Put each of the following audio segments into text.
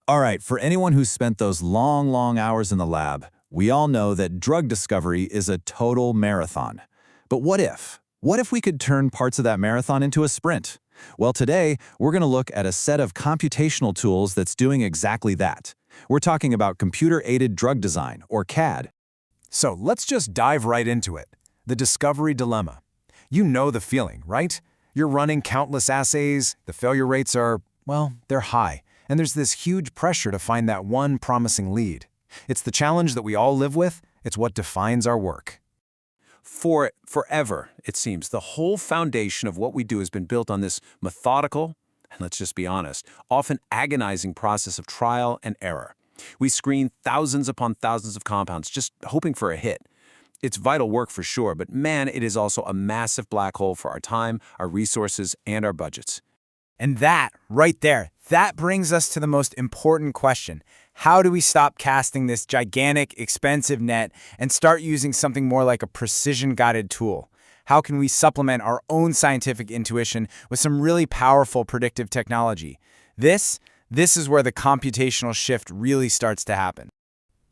All right, for anyone who's spent those long hours in the lab, we all know that drug discovery is a total marathon. But what if? What if we could turn parts of that marathon into a sprint? Well, today, we're going to look at a set of computational tools that's doing exactly that. We're talking about computer-aided drug design, or CAD. So let's just dive right into it. The discovery dilemma. You know the feeling, right? You're running countless assays, the failure rates are, well, they're high, and there's this huge pressure to find that one promising lead. It's the challenge that we all live with. It's what defines our work. Forever, it seems, the whole foundation of what we do has been built on this methodical, and let's just be honest, often agonizing process of trial and error. We screen thousands upon thousands of compounds, just hoping for a hit. It's vital work for sure, but man, it is also a massive black hole for our time, our resources, and our budgets. And that, right there, that brings us to the most important question. How do we stop casting this gigantic, expensive net and start using something more like a precision-guided tool? How can we supplement our own scientific intuition with some really powerful predictive technology? This is where the computational shift really starts to happen.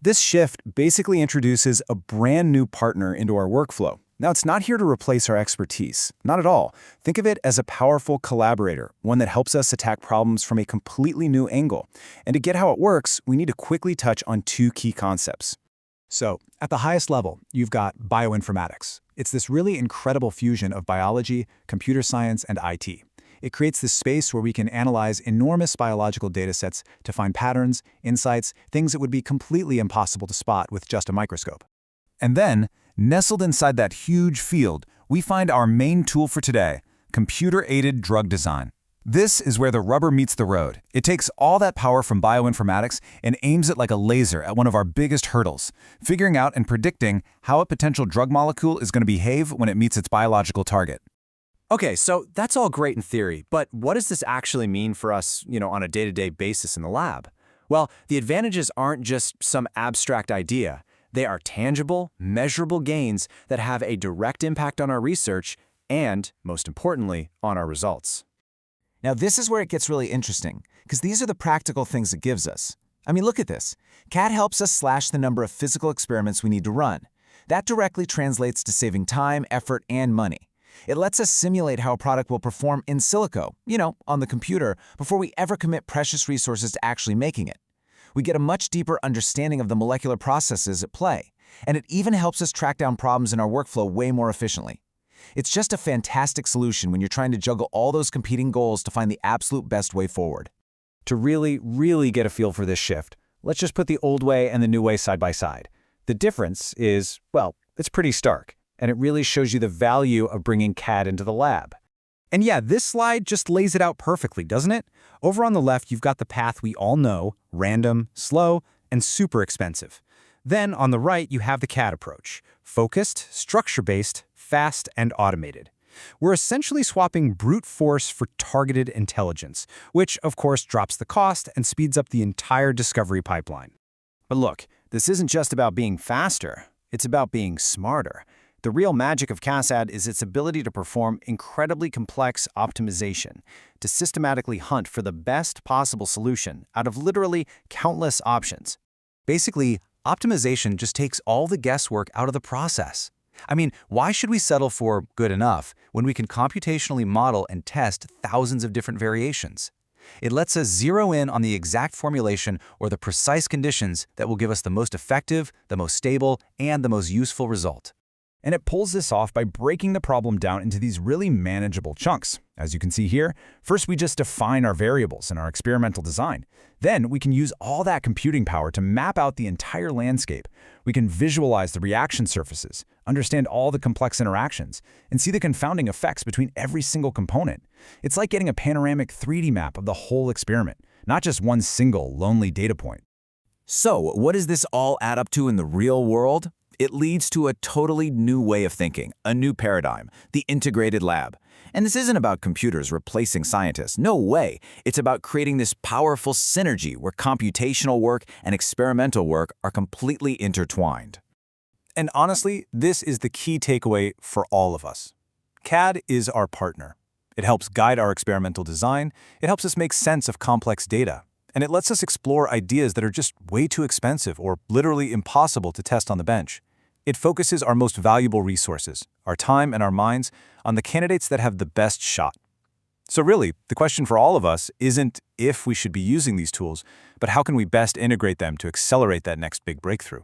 This shift basically introduces a brand new partner into our workflow. Now, it's not here to replace our expertise. Not at all. Think of it as a powerful collaborator, one that helps us attack problems from a completely new angle. And to get how it works, we need to quickly touch on two key concepts. So, at the highest level, you've got bioinformatics. It's this really incredible fusion of biology, computer science, and IT. It creates this space where we can analyze enormous biological datasets to find patterns, insights, things that would be completely impossible to spot with just a microscope. And then, nestled inside that huge field, we find our main tool for today, computer-aided drug design. This is where the rubber meets the road. It takes all that power from bioinformatics and aims it like a laser at one of our biggest hurdles, figuring out and predicting how a potential drug molecule is going to behave when it meets its biological target. Okay, so that's all great in theory, but what does this actually mean for us, on a day-to-day basis in the lab? Well, the advantages aren't just some abstract idea. They are tangible, measurable gains that have a direct impact on our research and, most importantly, on our results. Now, this is where it gets really interesting, because these are the practical things it gives us. I mean, look at this. CAD helps us slash the number of physical experiments we need to run. That directly translates to saving time, effort, and money. It lets us simulate how a product will perform in silico, on the computer, before we ever commit precious resources to actually making it. We get a much deeper understanding of the molecular processes at play, and it even helps us track down problems in our workflow way more efficiently. It's just a fantastic solution when you're trying to juggle all those competing goals to find the absolute best way forward. To really get a feel for this shift, let's just put the old way and the new way side by side. The difference is, well, it's pretty stark, and it really shows you the value of bringing CAD into the lab. And yeah, this slide just lays it out perfectly, doesn't it? Over on the left, you've got the path we all know, random, slow, and super expensive. Then on the right, you have the CAD approach, focused, structure-based, fast, and automated. We're essentially swapping brute force for targeted intelligence, which of course drops the cost and speeds up the entire discovery pipeline. But look, this isn't just about being faster, it's about being smarter. The real magic of CAD is its ability to perform incredibly complex optimization, to systematically hunt for the best possible solution out of literally countless options. Basically, optimization just takes all the guesswork out of the process. I mean, why should we settle for good enough when we can computationally model and test thousands of different variations? It lets us zero in on the exact formulation or the precise conditions that will give us the most effective, the most stable, and the most useful result. And it pulls this off by breaking the problem down into these really manageable chunks. As you can see here, first we just define our variables in our experimental design. Then we can use all that computing power to map out the entire landscape. We can visualize the reaction surfaces, understand all the complex interactions, and see the confounding effects between every single component. It's like getting a panoramic 3D map of the whole experiment, not just one single lonely data point. So, what does this all add up to in the real world? It leads to a totally new way of thinking, a new paradigm, the integrated lab. And this isn't about computers replacing scientists. No way. It's about creating this powerful synergy where computational work and experimental work are completely intertwined. And honestly, this is the key takeaway for all of us. CAD is our partner. It helps guide our experimental design. It helps us make sense of complex data. And it lets us explore ideas that are just way too expensive or literally impossible to test on the bench. It focuses our most valuable resources, our time and our minds, on the candidates that have the best shot. So really, the question for all of us isn't if we should be using these tools, but how can we best integrate them to accelerate that next big breakthrough?